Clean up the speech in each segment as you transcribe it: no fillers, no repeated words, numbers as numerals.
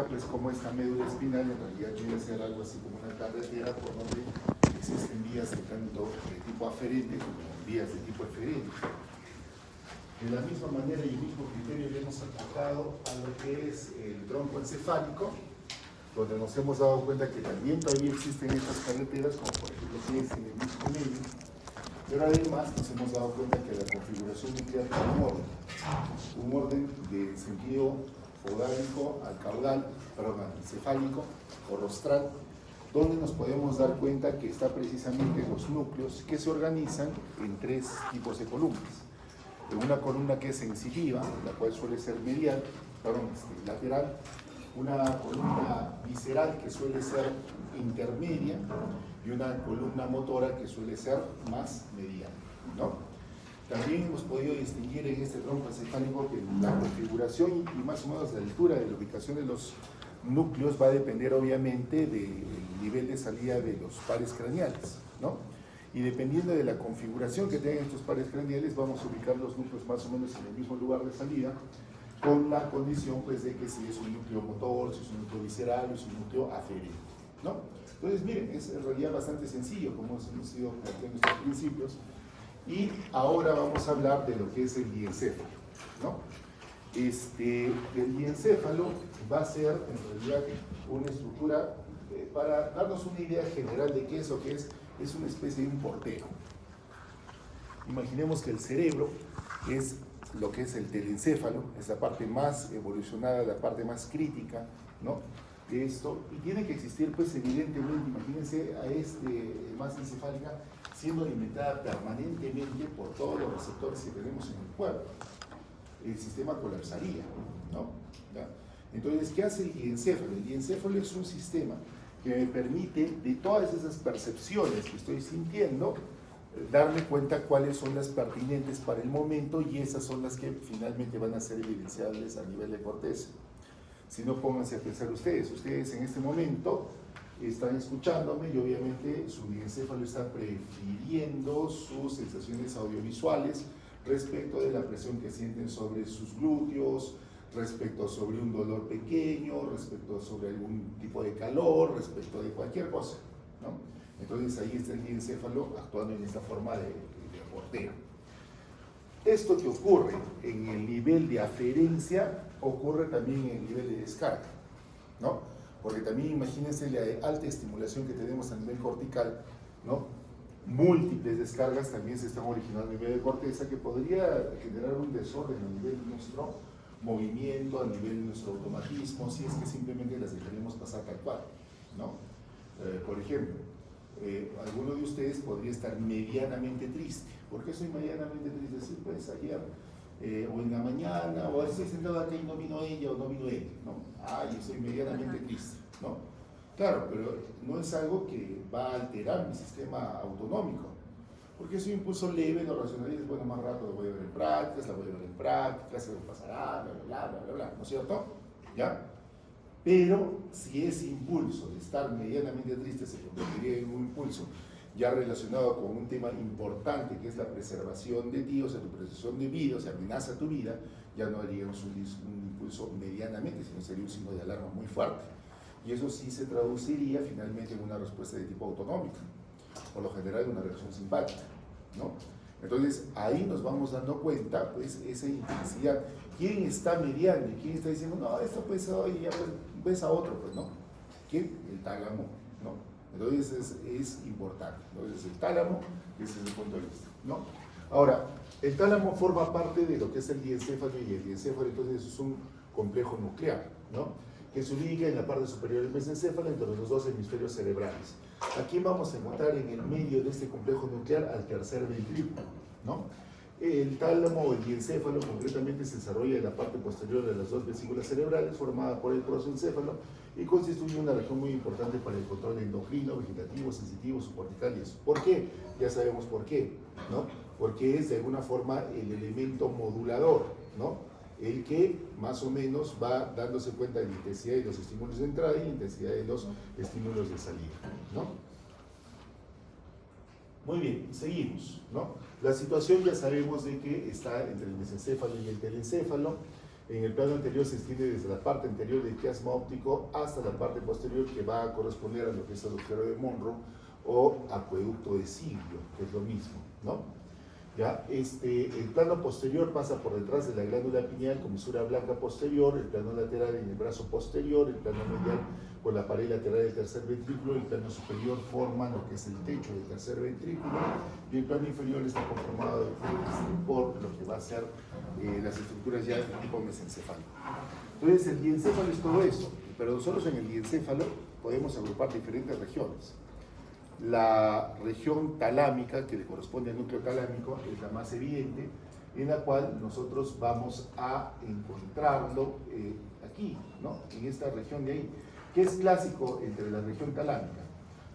Pues como esta médula espinal en realidad viene a ser algo así como una carretera por donde existen vías de tanto de tipo aferente como vías de tipo eferente. De la misma manera y el mismo criterio le hemos aplicado a lo que es el tronco encefálico, donde nos hemos dado cuenta que también todavía existen estas carreteras, como por ejemplo que es en el mismo medio, pero además nos hemos dado cuenta que la configuración nuclear tiene un orden de sentido podálico al caudal, perdón, al encefálico o rostral, donde nos podemos dar cuenta que está precisamente los núcleos que se organizan en tres tipos de columnas. En una columna que es sensitiva, la cual suele ser medial, perdón, lateral, una columna visceral que suele ser intermedia y una columna motora que suele ser más mediana, ¿no? También hemos podido distinguir en este tronco encefálico que la configuración y más o menos la altura de la ubicación de los núcleos va a depender obviamente del nivel de salida de los pares craneales, ¿no? Y dependiendo de la configuración que tengan estos pares craneales vamos a ubicar los núcleos más o menos en el mismo lugar de salida, con la condición pues de que si es un núcleo motor, si es un núcleo visceral o si es un núcleo aferente, ¿no? Entonces miren, es en realidad bastante sencillo como hemos ido planteando estos principios. Y ahora vamos a hablar de lo que es el diencéfalo, ¿no? El diencéfalo va a ser en realidad una estructura, para darnos una idea general de qué es lo que es una especie de un portero. Imaginemos que el cerebro es lo que es el telencéfalo, es la parte más evolucionada, la parte más crítica, ¿no? De esto, y tiene que existir, pues evidentemente, imagínense a masa encefálica siendo alimentada permanentemente por todos los receptores que tenemos en el cuerpo. El sistema colapsaría, ¿no? ¿Ya? Entonces, ¿qué hace el diencéfalo? El diencéfalo es un sistema que me permite, de todas esas percepciones que estoy sintiendo, darme cuenta cuáles son las pertinentes para el momento y esas son las que finalmente van a ser evidenciables a nivel de corteza. Si no, pónganse a pensar ustedes en este momento están escuchándome y obviamente su diencéfalo está prefiriendo sus sensaciones audiovisuales respecto de la presión que sienten sobre sus glúteos, respecto sobre un dolor pequeño, respecto sobre algún tipo de calor, respecto de cualquier cosa, ¿no? Entonces ahí está el diencéfalo actuando en esta forma de portero. Esto que ocurre en el nivel de aferencia ocurre también en el nivel de descarga, ¿no? Porque también imagínense la alta estimulación que tenemos a nivel cortical, ¿no? Múltiples descargas también se están originando a nivel de corteza que podría generar un desorden a nivel de nuestro movimiento, a nivel de nuestro automatismo, si es que simplemente las dejaremos pasar tal cual, ¿no? Por ejemplo, alguno de ustedes podría estar medianamente triste. ¿Por qué soy medianamente triste? Sí, pues ayer o en la mañana, o estoy sentado acá y no vino ella o no vino él, ¿no? Yo estoy medianamente triste, ¿no? Claro, pero no es algo que va a alterar mi sistema autonómico, porque es un impulso leve, lo racionalizo, bueno, más rato lo voy a ver en prácticas, la voy a ver en prácticas, se me pasará, bla, bla, bla, bla, bla, ¿no es cierto? ¿Ya? Pero si ese impulso de estar medianamente triste se convertiría en un impulso ya relacionado con un tema importante que es la preservación de ti, o sea, tu preservación de vida, o sea, amenaza tu vida, ya no haríamos un impulso medianamente, sino sería un signo de alarma muy fuerte. Y eso sí se traduciría finalmente en una respuesta de tipo autonómica, por lo general una reacción simpática, ¿no? Entonces ahí nos vamos dando cuenta, pues, esa intensidad. ¿Quién está mediando y quién está diciendo, no, esto pues hoy ya pues, ves a otro, pues no? ¿Quién? El tálamo, ¿no? Entonces es importante, ¿no? Entonces el tálamo, ese es el punto de vista, ¿no? Ahora, el tálamo forma parte de lo que es el diencéfalo y el diencéfalo entonces es un complejo nuclear, ¿no? Que se ubica en la parte superior del mesencéfalo entre los dos hemisferios cerebrales. Aquí vamos a encontrar en el medio de este complejo nuclear al tercer ventrículo, ¿no? El tálamo o el diencéfalo concretamente se desarrolla en la parte posterior de las dos vesículas cerebrales formada por el prosencéfalo y constituye una región muy importante para el control endocrino, vegetativo, sensitivo, subcortical y eso. ¿Por qué? Ya sabemos por qué, ¿no? Porque es de alguna forma el elemento modulador, ¿no? El que más o menos va dándose cuenta de la intensidad de los estímulos de entrada y la intensidad de los estímulos de salida, ¿no? Muy bien, seguimos, ¿no? La situación ya sabemos de que está entre el mesencéfalo y el telencéfalo. En el plano anterior se extiende desde la parte anterior del quiasma óptico hasta la parte posterior, que va a corresponder a lo que es el agujero de Monro o acueducto de Silvio, que es lo mismo, ¿no? ¿Ya? El plano posterior pasa por detrás de la glándula pineal, comisura blanca posterior, el plano lateral en el brazo posterior, el plano medial con la pared lateral del tercer ventrículo, el plano superior forma lo que es el techo del tercer ventrículo, y el plano inferior está conformado por lo que va a ser las estructuras ya de tipo mesencéfalo. Entonces el diencéfalo es todo eso, pero nosotros en el diencéfalo podemos agrupar diferentes regiones. La región talámica, que le corresponde al núcleo talámico, es la más evidente, en la cual nosotros vamos a encontrarlo aquí, ¿no? En esta región de ahí. ¿Qué es clásico entre la región talámica?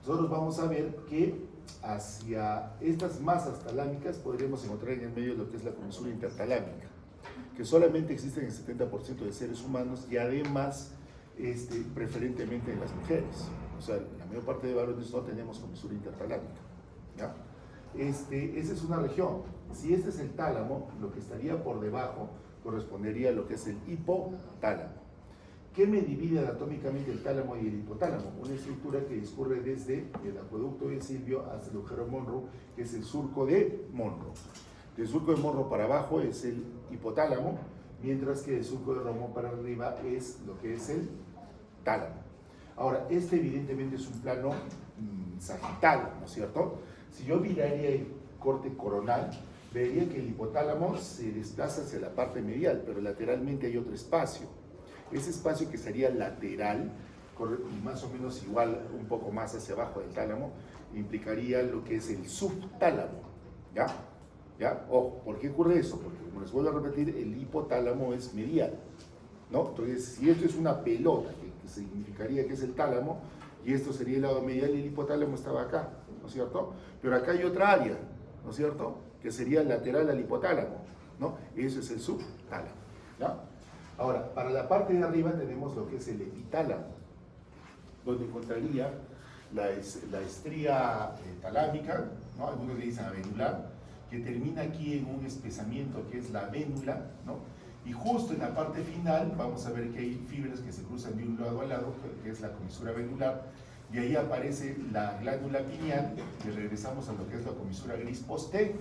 Nosotros vamos a ver que hacia estas masas talámicas podríamos encontrar en el medio lo que es la comisura intertalámica, que solamente existe en el 70% de seres humanos y además preferentemente en las mujeres. O sea, la mayor parte de varones no tenemos comisura intertalámica, ¿ya? Esa es una región. Si este es el tálamo, lo que estaría por debajo correspondería a lo que es el hipotálamo. ¿Qué me divide anatómicamente el tálamo y el hipotálamo? Una estructura que discurre desde el acueducto de Silvio hasta el agujero de Monro, que es el surco de Monro. Del surco de Monro para abajo es el hipotálamo, mientras que del surco de Romo para arriba es lo que es el tálamo. Ahora, evidentemente es un plano sagital, ¿no es cierto? Si yo miraría el corte coronal, vería que el hipotálamo se desplaza hacia la parte medial, pero lateralmente hay otro espacio. Ese espacio que sería lateral, más o menos igual, un poco más hacia abajo del tálamo, implicaría lo que es el subtálamo, ¿ya? ¿Ya? Ojo, ¿por qué ocurre eso? Porque, como les vuelvo a repetir, el hipotálamo es medial, ¿no? Entonces, si esto es una pelota, que significaría que es el tálamo, y esto sería el lado medial y el hipotálamo estaba acá, ¿no es cierto? Pero acá hay otra área, ¿no es cierto? Que sería lateral al hipotálamo, ¿no? Eso es el subtálamo, ¿ya? Ahora, para la parte de arriba tenemos lo que es el epitálamo, donde encontraría la estría talámica, ¿no? Algunos le dicen avenular, que termina aquí en un espesamiento que es la vénula, ¿no? Y justo en la parte final vamos a ver que hay fibras que se cruzan de un lado al lado, que es la comisura venular, y ahí aparece la glándula pineal, y regresamos a lo que es la comisura gris posterior.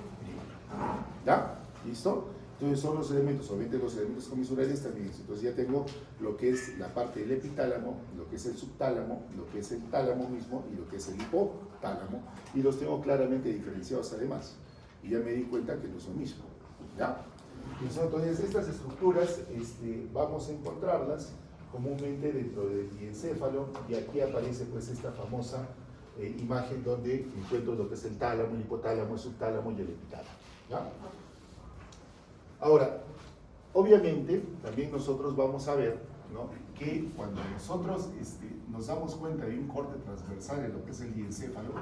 ¿Ya? ¿Listo? Entonces son los elementos, obviamente los elementos comisurales también. Entonces ya tengo lo que es la parte del epitálamo, lo que es el subtálamo, lo que es el tálamo mismo y lo que es el hipotálamo, y los tengo claramente diferenciados además. Y ya me di cuenta que no son mismo, ¿ya? Entonces estas estructuras vamos a encontrarlas comúnmente dentro del diencéfalo, y aquí aparece pues esta famosa imagen donde encuentro lo que es el tálamo, el hipotálamo, el subtálamo y el epitálamo, ¿ya? Ahora, obviamente también nosotros vamos a ver, ¿no?, que cuando nosotros nos damos cuenta de un corte transversal en lo que es el diencéfalo, ¿no?,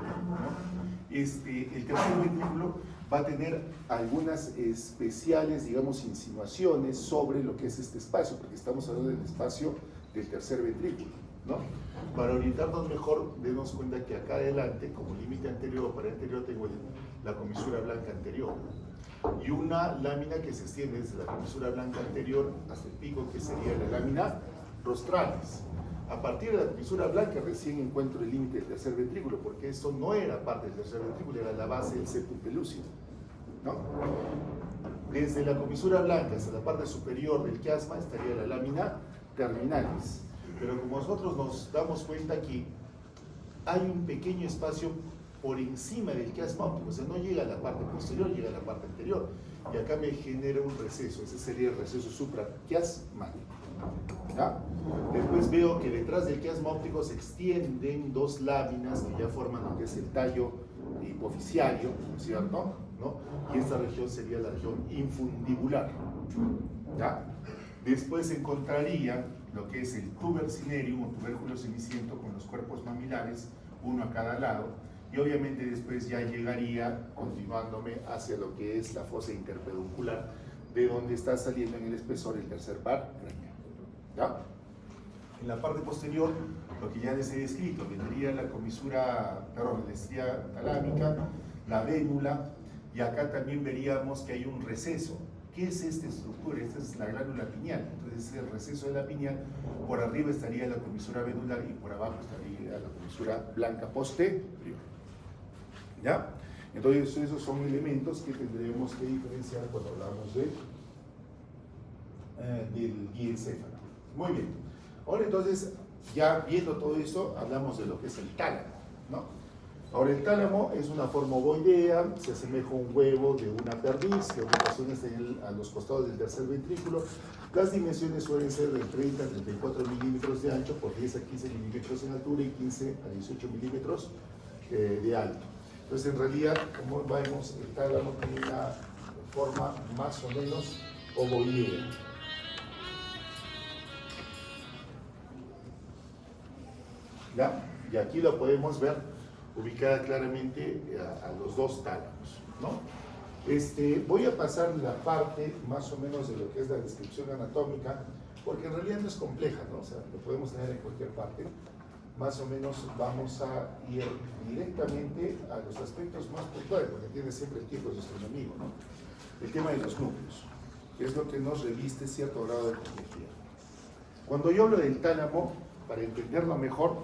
el tercer ventrículo va a tener algunas especiales, digamos, insinuaciones sobre lo que es este espacio, porque estamos hablando del espacio del tercer ventrículo, ¿no? Para orientarnos mejor, demos cuenta que acá adelante, como límite anterior o pared anterior, tengo la comisura blanca anterior, y una lámina que se extiende desde la comisura blanca anterior hasta el pico, que sería la lámina rostralis. A partir de la comisura blanca recién encuentro el límite del tercer ventrículo, porque esto no era parte del tercer ventrículo, era la base del septum pelúcido, ¿no? Desde la comisura blanca hasta la parte superior del quiasma estaría la lámina terminalis. Pero como nosotros nos damos cuenta aquí, hay un pequeño espacio por encima del quiasma óptico, o sea, no llega a la parte posterior, llega a la parte anterior, y acá me genera un receso, ese sería el receso supraquiasmático, ¿ya? Después veo que detrás del quiasma óptico se extienden dos láminas que ya forman lo que es el tallo hipoficiario, ¿no es cierto?, ¿no? Y esta región sería la región infundibular, ¿ya? Después encontraría lo que es el tuber cinereum o tubérculo ceniciento con los cuerpos mamilares, uno a cada lado, y obviamente después ya llegaría continuándome hacia lo que es la fosa interpeduncular, de donde está saliendo en el espesor el tercer par craneal, ¿ya? En la parte posterior, lo que ya les he descrito, vendría la comisura, perdón, la estría talámica, la vénula, y acá también veríamos que hay un receso, ¿Qué es esta estructura? Esta es la glándula pineal. Entonces, el receso de la pineal, por arriba estaría la comisura medular y por abajo estaría la comisura blanca posterior. ¿Ya? Entonces, esos son elementos que tendremos que diferenciar cuando hablamos del diencéfalo. Muy bien. Ahora, entonces, ya viendo todo esto, hablamos de lo que es el tálamo, ¿no? Ahora, el tálamo es una forma ovoidea, se asemeja a un huevo de una perdiz, que ubicación está a los costados del tercer ventrículo. Las dimensiones suelen ser de 30 a 34 milímetros de ancho por 10 a 15 milímetros en altura y 15 a 18 milímetros de alto. Entonces, en realidad, como vemos, el tálamo tiene una forma más o menos ovoidea. ¿Ya? Y aquí lo podemos ver ubicada claramente a los dos tálamos, ¿no? Voy a pasar la parte más o menos de lo que es la descripción anatómica, porque en realidad no es compleja, ¿no? O sea, lo podemos tener en cualquier parte. Más o menos vamos a ir directamente a los aspectos más puntuales, porque tiene siempre el tiempo de nuestro enemigo, ¿no? El tema de los núcleos, que es lo que nos reviste cierto grado de complejidad. Cuando yo hablo del tálamo, para entenderlo mejor,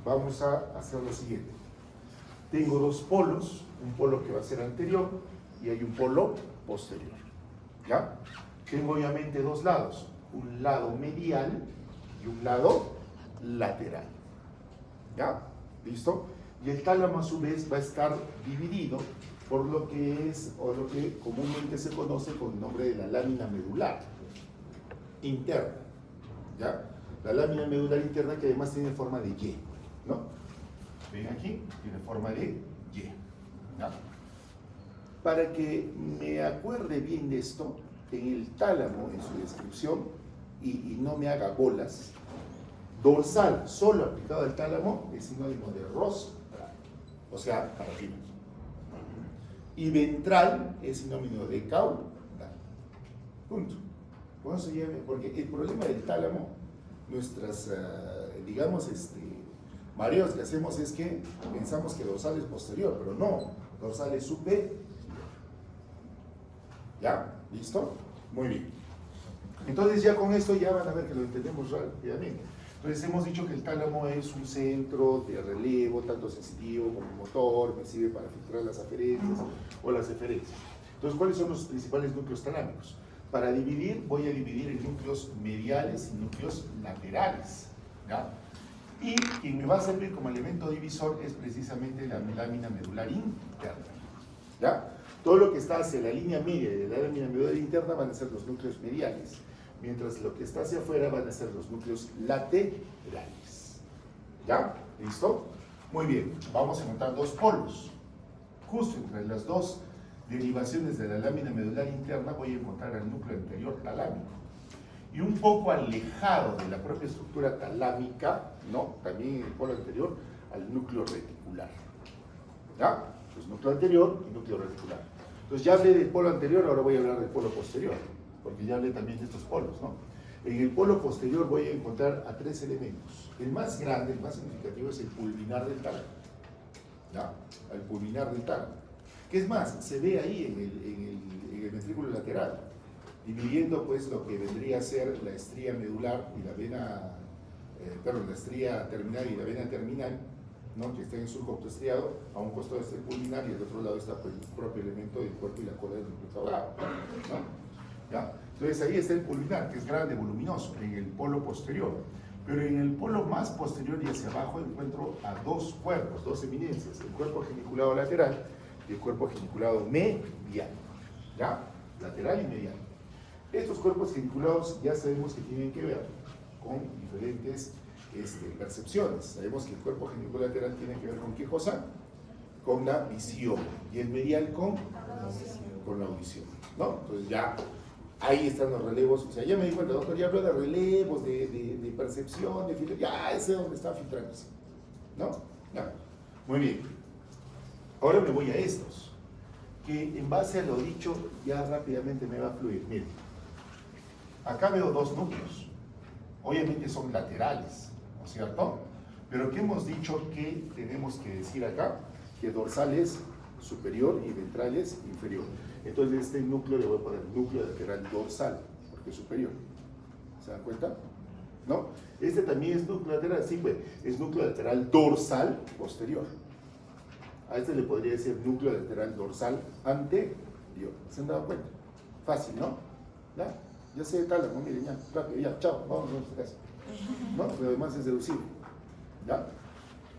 vamos a hacer lo siguiente. Tengo dos polos, un polo que va a ser anterior y hay un polo posterior. ¿Ya? Tengo obviamente dos lados, un lado medial y un lado lateral. ¿Ya? ¿Listo? Y el tálamo a su vez va a estar dividido por lo que es, o lo que comúnmente se conoce con el nombre de la lámina medular interna. ¿Ya? La lámina medular interna que además tiene forma de Y, ¿no? Ven aquí, tiene forma de Y. ¿Ya? Para que me acuerde bien de esto, en el tálamo, en su descripción, y no me haga bolas, dorsal solo aplicado al tálamo es sinónimo de rostral, o sea, para arriba. Y ventral es sinónimo de caudal. Punto. Bueno, se lleve, porque el problema del tálamo, nuestras, digamos, mareos que hacemos es que pensamos que dorsal es posterior, pero no, dorsal es superior. ¿Ya? ¿Listo? Muy bien. Entonces ya con esto ya van a ver que lo entendemos rápidamente. Entonces hemos dicho que el tálamo es un centro de relevo, tanto sensitivo como motor, me sirve para filtrar las aferencias o las eferencias. Entonces, ¿cuáles son los principales núcleos talámicos? Para dividir, voy a dividir en núcleos mediales y núcleos laterales. ¿Ya? Y quien me va a servir como elemento divisor es precisamente la lámina medular interna. ¿Ya? Todo lo que está hacia la línea media de la lámina medular interna van a ser los núcleos mediales, mientras lo que está hacia afuera van a ser los núcleos laterales. ¿Ya? ¿Listo? Muy bien, vamos a encontrar dos polos. Justo entre las dos derivaciones de la lámina medular interna voy a encontrar el núcleo anterior talámico. Y un poco alejado de la propia estructura talámica, ¿no? También en el polo anterior, al núcleo reticular. ¿Ya? Pues núcleo anterior y núcleo reticular. Entonces ya hablé del polo anterior, ahora voy a hablar del polo posterior, porque ya hablé también de estos polos, ¿no? En el polo posterior voy a encontrar a tres elementos. El más grande, el más significativo es el pulvinar del tálamo. ¿Ya? El pulvinar del tálamo. ¿Qué es más? Se ve ahí en el ventrículo lateral, dividiendo pues lo que vendría a ser la estría medular y la vena, la estría terminal y la vena terminal, ¿no? Que está en el surco autoestriado, a un costado está el pulvinar y al otro lado está pues, el propio elemento del cuerpo y la cola del núcleo caudal, ¿no? ¿Ya? Entonces ahí está el pulvinar, que es grande, voluminoso, en el polo posterior. Pero en el polo más posterior y hacia abajo encuentro a dos cuerpos, dos eminencias, el cuerpo geniculado lateral y el cuerpo geniculado medial. ¿Ya? Lateral y medial. Estos cuerpos geniculados ya sabemos que tienen que ver con diferentes percepciones. Sabemos que el cuerpo geniculateral tiene que ver con qué cosa? Con la visión. Y el medial con la audición. ¿No? Entonces ya ahí están los relevos. O sea, ya me di cuenta, doctor, ya hablo de relevos, de percepción, de filtro. Ya ese es donde está filtrándose. ¿No? Ya. Muy bien. Ahora me voy a estos, que en base a lo dicho ya rápidamente me va a fluir. Miren, acá veo dos núcleos. Obviamente son laterales, ¿no es cierto? Pero ¿qué hemos dicho que tenemos que decir acá? Que dorsal es superior y ventrales inferior. Entonces este núcleo le voy a poner núcleo lateral dorsal, porque es superior. ¿Se dan cuenta? ¿No? Este también es núcleo lateral, sí, pues, es núcleo lateral dorsal posterior. A este le podría decir núcleo lateral dorsal anterior. ¿Se han dado cuenta? Fácil, ¿no? Ya sé de tálamo, miren, ya, rápido, ya, chao, vamos a nuestra casa. ¿No? Lo demás es deducible. ¿Ya?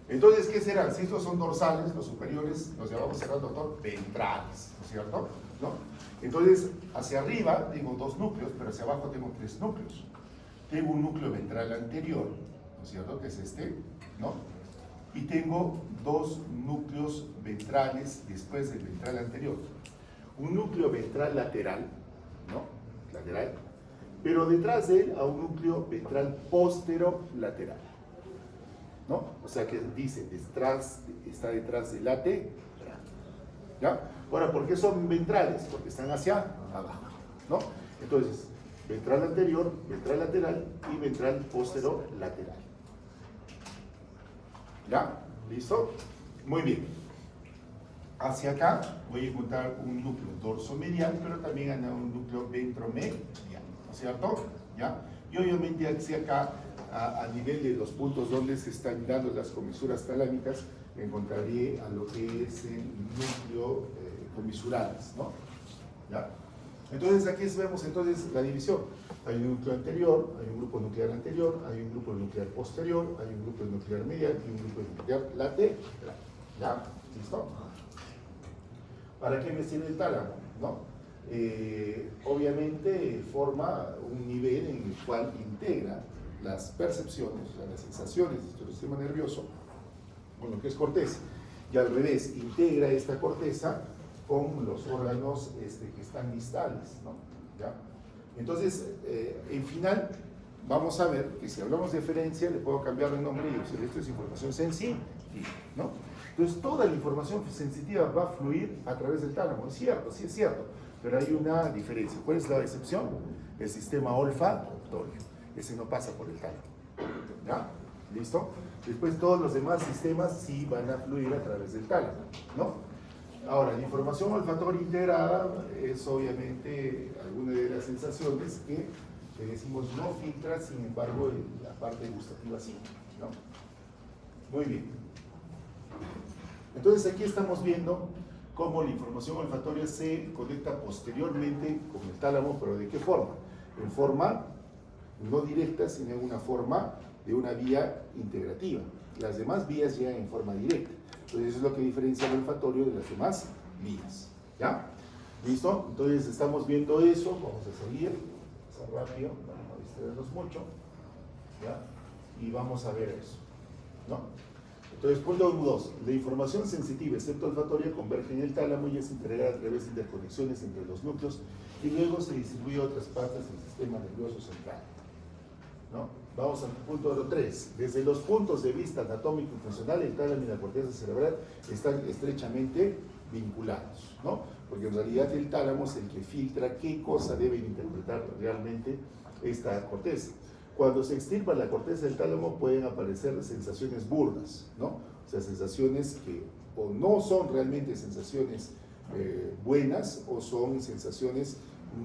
Entonces, ¿qué serán? Si estos son dorsales, los superiores, los llamamos, serán, doctor, ventrales, ¿no es cierto? ¿No? Entonces, hacia arriba tengo dos núcleos, pero hacia abajo tengo tres núcleos. Tengo un núcleo ventral anterior, ¿no es cierto? Que es este, ¿no? Y tengo dos núcleos ventrales después del ventral anterior. Un núcleo ventral lateral, ¿no? Lateral, pero detrás de él a un núcleo ventral posterolateral, ¿no? O sea que dice, está detrás del lateral, ¿ya? Ahora, ¿por qué son ventrales? Porque están hacia abajo, ¿no? Entonces, ventral anterior, ventral lateral y ventral posterolateral. ¿Ya? ¿Listo? Muy bien. Hacia acá voy a encontrar un núcleo dorsomedial, pero también hay un núcleo ventromedial, ¿no es cierto? ¿Ya? Y obviamente hacia acá, a nivel de los puntos donde se están dando las comisuras talámicas, encontraré a lo que es el núcleo comisurales, ¿no? ¿Ya? Entonces aquí vemos entonces la división. Hay un núcleo anterior, hay un grupo nuclear anterior, hay un grupo nuclear posterior, hay un grupo nuclear medial y un grupo nuclear lateral. ¿Ya? ¿Listo? ¿Para qué me sirve el tálamo? ¿No? Obviamente forma un nivel en el cual integra las percepciones, las sensaciones de nuestro sistema nervioso con lo que es corteza. Y al revés, integra esta corteza con los órganos que están distales, ¿no? ¿Ya? Entonces, en final, vamos a ver que si hablamos de eferencia, le puedo cambiar el nombre y decir, esto es información sensitiva, ¿no? Entonces, toda la información sensitiva va a fluir a través del tálamo. Es cierto, sí es cierto, pero hay una diferencia. ¿Cuál es la excepción? El sistema olfatorio. Ese no pasa por el tálamo. ¿Ya? ¿Listo? Después, todos los demás sistemas sí van a fluir a través del tálamo, ¿no? Ahora, la información olfatoria integrada es obviamente alguna de las sensaciones que decimos no filtra, sin embargo, la parte gustativa sí, ¿no? Muy bien. Entonces aquí estamos viendo cómo la información olfatoria se conecta posteriormente con el tálamo, pero ¿de qué forma? En forma no directa, sino en una forma de una vía integrativa. Las demás vías llegan en forma directa. Entonces eso es lo que diferencia el olfatorio de las demás vías. ¿Ya? ¿Listo? Entonces estamos viendo eso. Vamos a seguir. Vamos a rápido, para no distraernos mucho. ¿Ya? Y vamos a ver eso. ¿No? Entonces, punto 2. La información sensitiva, excepto olfatoria, converge en el tálamo y es integrada a través de interconexiones entre los núcleos y luego se distribuye a otras partes del sistema nervioso central. ¿No? Vamos al punto número 3. Desde los puntos de vista anatómico y funcional, el tálamo y la corteza cerebral están estrechamente vinculados, ¿no? Porque en realidad el tálamo es el que filtra qué cosa debe interpretar realmente esta corteza. Cuando se extirpa la corteza del tálamo pueden aparecer sensaciones burdas, ¿no? O sea, sensaciones que o no son realmente sensaciones buenas o son sensaciones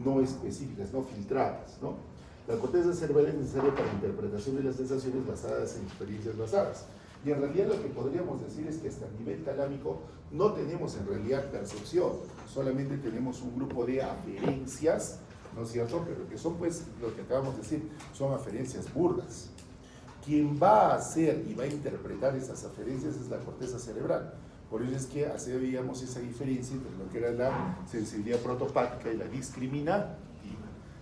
no específicas, no filtradas, ¿no? La corteza cerebral es necesaria para la interpretación de las sensaciones basadas en experiencias basadas. Y en realidad lo que podríamos decir es que hasta el nivel talámico no tenemos en realidad percepción, solamente tenemos un grupo de aferencias, ¿no es cierto? Pero que son, pues, lo que acabamos de decir, son aferencias burdas. Quien va a hacer y va a interpretar esas aferencias es la corteza cerebral. Por eso es que así veíamos esa diferencia entre lo que era la sensibilidad protopática y la discriminativa.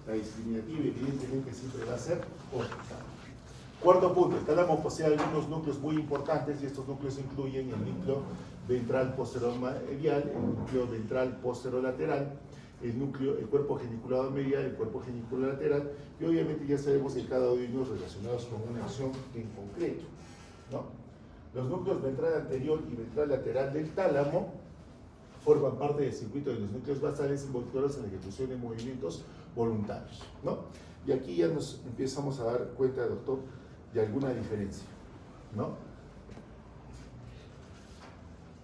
La discriminativa, evidentemente, siempre va a ser corta. Cuarto punto, el tálamo posee algunos núcleos muy importantes y estos núcleos incluyen el núcleo ventral posteromedial, el núcleo ventral posterolateral, el cuerpo geniculado medial, el cuerpo geniculado lateral, y obviamente ya sabemos que cada uno de ellos relacionados con una acción en concreto, ¿no? Los núcleos ventral anterior y ventral lateral del tálamo forman parte del circuito de los núcleos basales involucrados en la ejecución de movimientos voluntarios, ¿no? Y aquí ya nos empezamos a dar cuenta, doctor, de alguna diferencia, ¿no?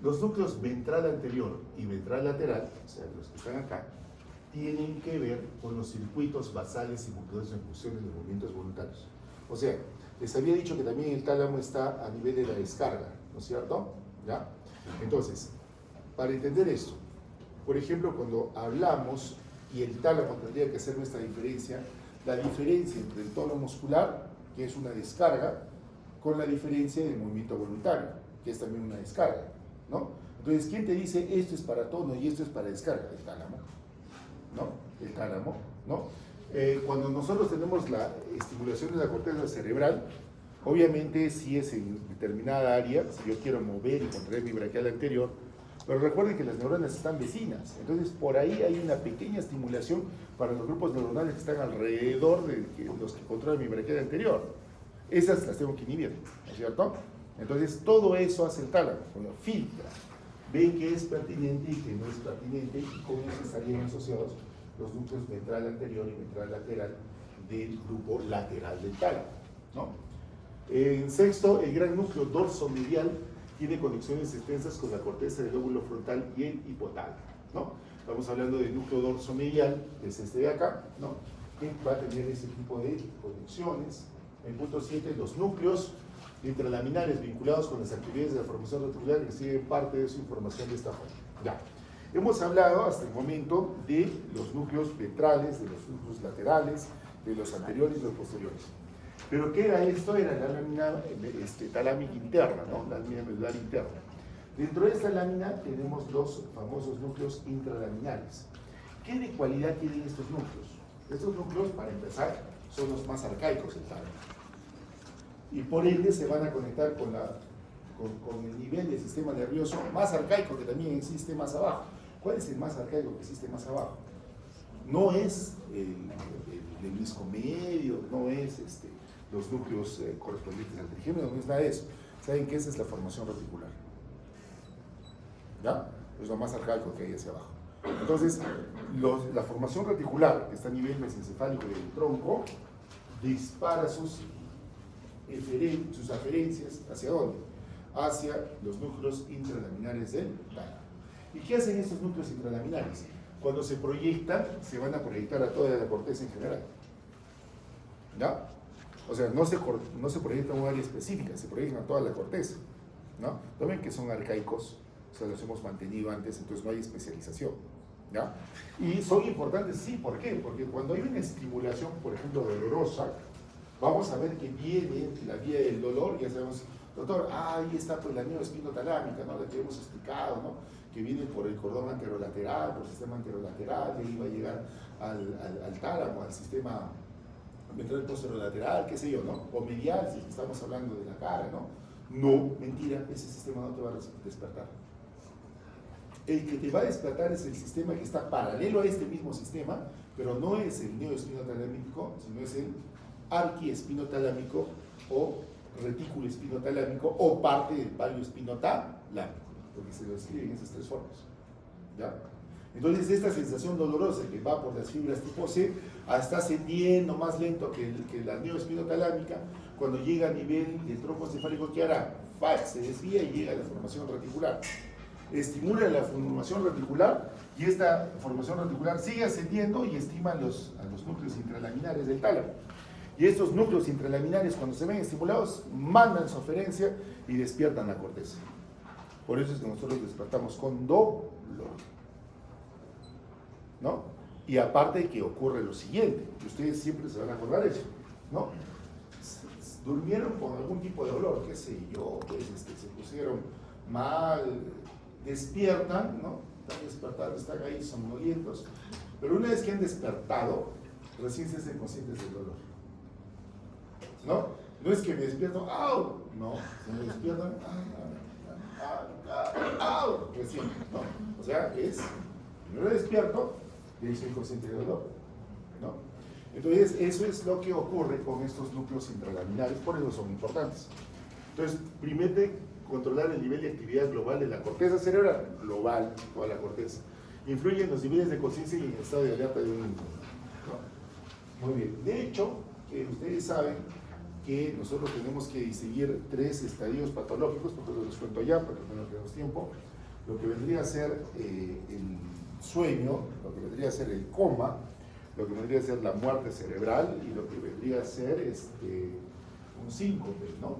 Los núcleos ventral anterior y ventral lateral, o sea, los que están acá, tienen que ver con los circuitos basales y motores en funciones de movimientos voluntarios. O sea, les había dicho que también el tálamo está a nivel de la descarga, ¿no es cierto? ¿Ya? Entonces, para entender esto, por ejemplo, cuando hablamos, y el tálamo tendría que hacer nuestra diferencia, la diferencia entre el tono muscular, que es una descarga, con la diferencia del movimiento voluntario, que es también una descarga, ¿no? Entonces, ¿quién te dice esto es para tono y esto es para descarga? El tálamo, ¿no? El tálamo, ¿no? Cuando nosotros tenemos la estimulación de la corteza cerebral, obviamente si es en determinada área, si yo quiero mover y contraer mi braquial anterior, pero recuerden que las neuronas están vecinas, entonces por ahí hay una pequeña estimulación para los grupos neuronales que están alrededor de los que controlan mi braquial anterior. Esas las tengo que inhibir, ¿no es cierto? Entonces todo eso hace el tálamo, bueno, filtra, ven que es pertinente y que no es pertinente, y con eso estarían asociados los núcleos ventral anterior y ventral lateral del grupo lateral del tálamo, ¿no? En sexto, el gran núcleo dorsomedial tiene conexiones extensas con la corteza del lóbulo frontal y el hipotálamo, ¿no? Estamos hablando del núcleo dorsomedial, que es este de acá, ¿no? Que va a tener ese tipo de conexiones. En punto 7, los núcleos intralaminares vinculados con las actividades de la formación reticular reciben parte de su información de esta forma. Ya. Hemos hablado hasta el momento de los núcleos ventrales, de los núcleos laterales, de los anteriores y los posteriores. Pero ¿qué era esto? Era la lámina talámica interna, ¿no? La lámina medular interna. Dentro de esta lámina tenemos los famosos núcleos intralaminares. ¿Qué de cualidad tienen estos núcleos? Estos núcleos, para empezar, son los más arcaicos del tálamo. Y por ende se van a conectar con el nivel del sistema nervioso más arcaico que también existe más abajo. ¿Cuál es el más arcaico que existe más abajo? No es el menisco medio, no es los núcleos correspondientes al trigémino, no es nada de eso. ¿Saben qué? Esa es la formación reticular. ¿Ya? Es lo más arcaico que hay hacia abajo. Entonces, la formación reticular, que está a nivel mesencefálico del tronco, dispara sus aferencias, ¿hacia dónde? Hacia los núcleos intralaminares del tálamo. ¿Y qué hacen estos núcleos intralaminares? Cuando se proyectan, se van a proyectar a toda la corteza en general. ¿Ya? O sea, no se proyecta en un área específica, se proyectan a toda la corteza, ¿no? ¿No ven que son arcaicos? O sea, los hemos mantenido antes, entonces no hay especialización, ¿ya? Y son importantes, sí, ¿por qué? Porque cuando hay una estimulación, por ejemplo, dolorosa, vamos a ver que viene la vía del dolor, ya sabemos, doctor, ahí está pues la neoespinotalámica, ¿no? La que hemos explicado, ¿no? Que viene por el cordón anterolateral, por el sistema anterolateral, y ahí va a llegar al tálamo, al sistema ventral posterolateral, qué sé yo, ¿no? O medial, si estamos hablando de la cara, ¿no? No, mentira, ese sistema no te va a despertar. El que te va a despertar es el sistema que está paralelo a este mismo sistema, pero no es el neoespinotalámico, sino es el arquiespinotalámico o retículo espinotalámico o parte del palio espinotalámico, porque se lo escribe en esas tres formas, ¿ya? Entonces esta sensación dolorosa que va por las fibras tipo C está ascendiendo más lento que la neoespinotalámica. Cuando llega a nivel del tronco encefálico, ¿qué hará? Se desvía y llega a la formación reticular. Estimula la formación reticular y esta formación reticular sigue ascendiendo y estima a los núcleos intralaminares del tálamo. Y estos núcleos intralaminares, cuando se ven estimulados, mandan su aferencia y despiertan la corteza. Por eso es que nosotros despertamos con dolor, ¿no? Y aparte que ocurre lo siguiente, y ustedes siempre se van a acordar de eso, ¿no? Durmieron con algún tipo de dolor, qué sé yo, pues se pusieron mal, despiertan, ¿no? Están despertando, están ahí somnolientos, pero una vez que han despertado, recién se hacen conscientes del dolor, ¿no? No es que me despierto, ¡au! No, se me despiertan, ¡au! Recién, ¿no? O sea, primero despierto y ahí soy consciente del dolor, ¿no? Entonces, eso es lo que ocurre con estos núcleos intralaminares, por eso son importantes. Entonces, primero, controlar el nivel de actividad global de la corteza cerebral, global, toda la corteza, influye en los niveles de conciencia y en el estado de alerta de un individuo, ¿no? Muy bien. De hecho, ustedes saben que nosotros tenemos que seguir 3 estadios patológicos, porque los cuento ya, porque no tenemos tiempo. Lo que vendría a ser el sueño, lo que vendría a ser el coma, lo que vendría a ser la muerte cerebral y lo que vendría a ser un síncope, ¿no?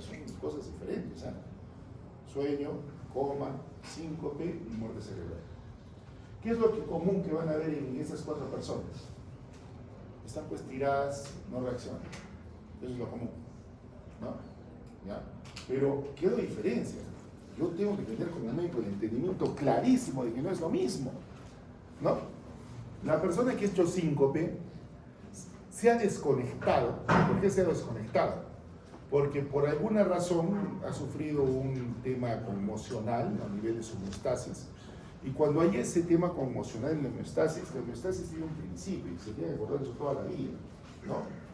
Son cosas diferentes, ¿eh? Sueño, coma, síncope y muerte cerebral. ¿Qué es lo que común que van a ver en esas 4 personas? Están pues tiradas, no reaccionan. Eso es lo común, ¿no? ¿Ya? Pero, ¿qué es la diferencia? Yo tengo que tener como médico el entendimiento clarísimo de que no es lo mismo, ¿no? La persona que ha hecho síncope se ha desconectado. ¿Por qué se ha desconectado? Porque por alguna razón ha sufrido un tema conmocional a nivel de su homeostasis. Y cuando hay ese tema conmocional en la homeostasis tiene un principio y se tiene que acordar eso toda la vida, ¿no?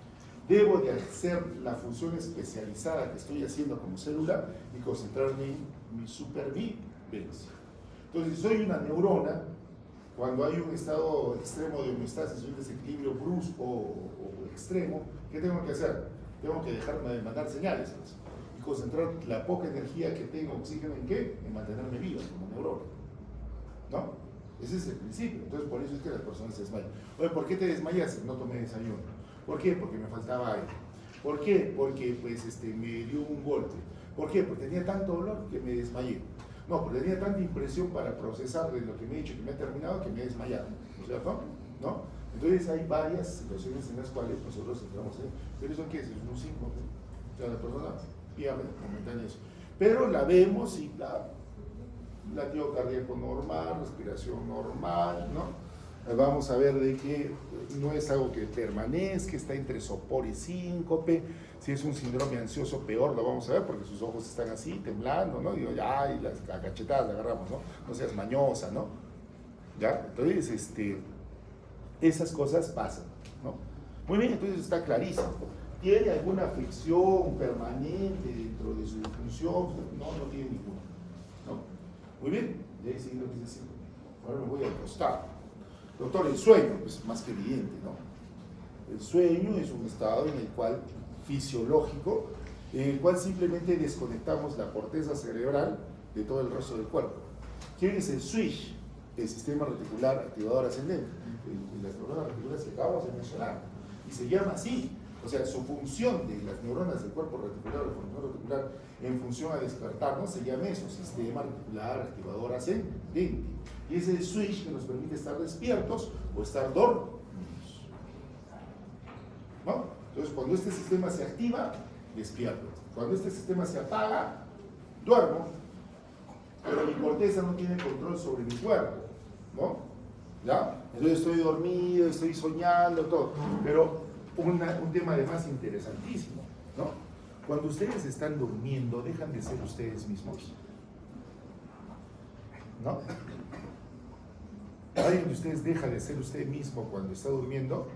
Debo de hacer la función especializada que estoy haciendo como célula y concentrarme en mi supervivencia. Entonces, si soy una neurona, cuando hay un estado extremo de homeostasis, un desequilibrio brusco o extremo, ¿qué tengo que hacer? Tengo que dejarme de mandar señales, pues, y concentrar la poca energía que tengo, oxígeno, ¿en qué? En mantenerme viva como neurona, ¿no? Ese es el principio. Entonces, por eso es que las personas se desmayan. Oye, ¿por qué te desmayaste? No tomé desayuno. ¿Por qué? Porque me faltaba aire. ¿Por qué? Porque pues, me dio un golpe. ¿Por qué? Porque tenía tanto dolor que me desmayé. No, porque tenía tanta impresión para procesar de lo que me he dicho que me ha terminado que me he desmayado. ¿No es cierto? ¿No? Entonces hay varias situaciones en las cuales nosotros entramos en... ¿Pero eso qué es? Es un síncope. O sea, la persona pierde momentánea eso. Pero la vemos y latido cardíaco normal, respiración normal, ¿no? Vamos a ver de que no es algo que permanezca, está entre sopor y síncope. Si es un síndrome ansioso, peor lo vamos a ver porque sus ojos están así, temblando, ¿no? Digo, ya, y las cachetadas la agarramos, ¿no? No seas mañosa, ¿no? ¿Ya? Entonces, esas cosas pasan, ¿no? Muy bien, entonces está clarísimo. ¿Tiene alguna afección permanente dentro de su función? No, no tiene ninguna, ¿no? Muy bien, y ahí sigue lo que dice. Ahora me voy a acostar. Doctor, el sueño, pues más que evidente, ¿no? El sueño es un estado en el cual, fisiológico, en el cual simplemente desconectamos la corteza cerebral de todo el resto del cuerpo. ¿Quién es el switch? El sistema reticular activador ascendente. Las neuronas reticulares que acabamos de mencionar. Y se llama así. O sea, su función de las neuronas del cuerpo reticular o función reticular en función a despertarnos se llama eso, sistema reticular activador ascendente. Y es el switch que nos permite estar despiertos o estar dormidos, ¿no? Entonces, cuando este sistema se activa, despierto. Cuando este sistema se apaga, duermo. Pero mi corteza no tiene control sobre mi cuerpo, ¿no? ¿Ya? Entonces estoy dormido, estoy soñando, todo. Pero un tema además interesantísimo, ¿no? Cuando ustedes están durmiendo, dejan de ser ustedes mismos, ¿no? ¿Alguien de ustedes deja de ser usted mismo cuando está durmiendo?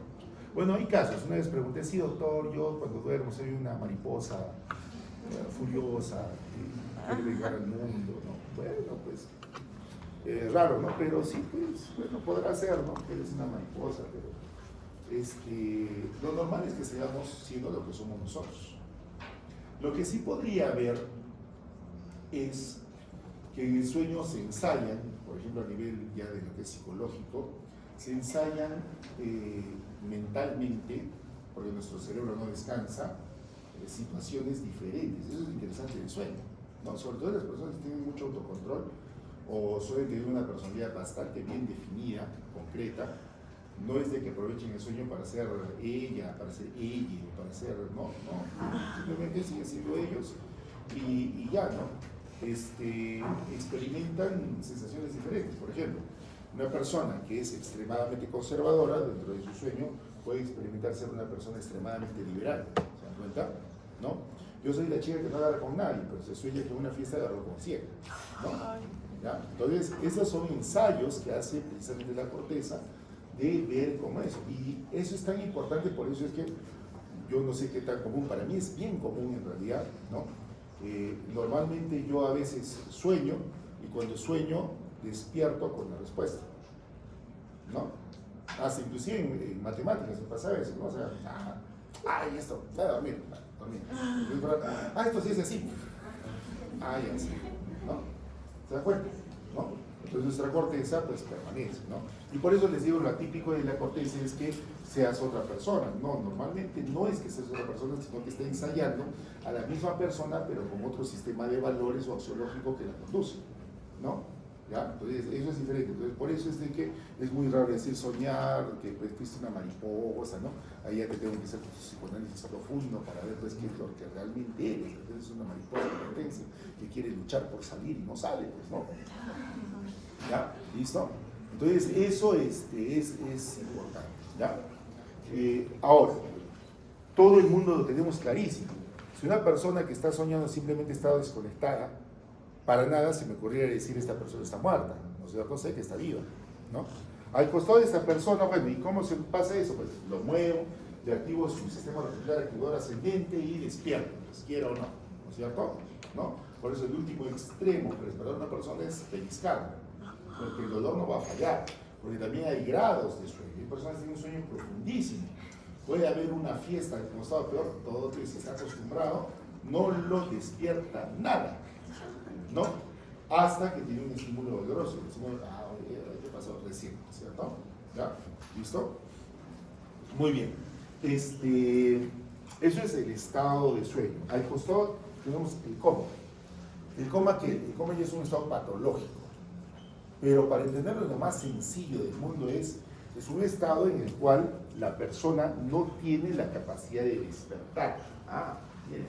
Bueno, hay casos. Una vez pregunté, sí, doctor, yo cuando duermo soy una mariposa furiosa que quiere llegar al mundo, ¿no? Bueno, pues, raro, ¿no? Pero sí, pues, bueno, podrá ser, ¿no? Que eres una mariposa, pero lo normal es que sigamos siendo lo que somos nosotros. Lo que sí podría haber es que en el sueño se ensayan, por ejemplo a nivel ya de lo que es psicológico, se ensayan mentalmente, porque nuestro cerebro no descansa, situaciones diferentes. Eso es interesante del sueño, ¿no? Sobre todo las personas que tienen mucho autocontrol o suelen tener una personalidad bastante bien definida, concreta. No es de que aprovechen el sueño para ser ella, para ser ella, para ser, no, simplemente siguen siendo ellos y ya, ¿no? Experimentan sensaciones diferentes. Por ejemplo, una persona que es extremadamente conservadora dentro de su sueño puede experimentar ser una persona extremadamente liberal, ¿se dan cuenta? ¿No? Yo soy la chica que no agarra con nadie, pero se sueña que en una fiesta agarró con 100, ¿no? ¿Ya? Entonces, esos son ensayos que hace precisamente la corteza de ver cómo es. Y eso es tan importante, por eso es que yo no sé qué tan común, para mí es bien común en realidad, ¿no? Normalmente yo a veces sueño y cuando sueño despierto con la respuesta, ¿no? Hasta inclusive en matemáticas me pasa eso, ¿no? O sea, Ay, esto, va a dormir, dormir. Esto sí es así. Ya sí, ¿no? ¿Se dan cuenta? ¿No? Entonces nuestra corteza pues permanece, ¿no? Y por eso les digo, lo atípico de la corteza es que seas otra persona. No, normalmente no es que seas otra persona, sino que está ensayando a la misma persona, pero con otro sistema de valores o axiológico que la conduce, ¿no? ¿Ya? Entonces eso es diferente. Entonces por eso es de que es muy raro decir soñar, que pues, fuiste una mariposa, ¿no? Ahí ya te tengo que hacer tu psicoanálisis profundo para ver pues, qué es lo que realmente eres. Entonces es una mariposa que quiere luchar por salir y no sale, pues no. ¿Ya? ¿Listo? Entonces eso es importante, ¿ya? Ahora, todo el mundo lo tenemos clarísimo. Si una persona que está soñando simplemente está desconectada, para nada se me ocurriría decir esta persona está muerta, ¿no es cierto? Sé que está viva, ¿no? Al costado de esta persona, bueno, ¿y cómo se pasa eso? Pues lo muevo, le activo su sistema reticular activador ascendente y despierto, pues quiero o no, ¿no es cierto? ¿No? Por eso el último extremo para despertar a una persona es pellizcarla, porque el dolor no va a fallar, porque también hay grados de sueño. Hay personas que tienen un sueño profundísimo. Puede haber una fiesta que como estaba peor, todo que se está acostumbrado, no lo despierta nada, ¿no? Hasta que tiene un estímulo doloroso. Oye, ¿qué pasó recién? ¿Cierto? ¿Ya? ¿Listo? Muy bien. Eso es el estado de sueño. Al costado tenemos el coma. El coma ya es un estado patológico. Pero para entenderlo, lo más sencillo del mundo es un estado en el cual la persona no tiene la capacidad de despertar. Miren,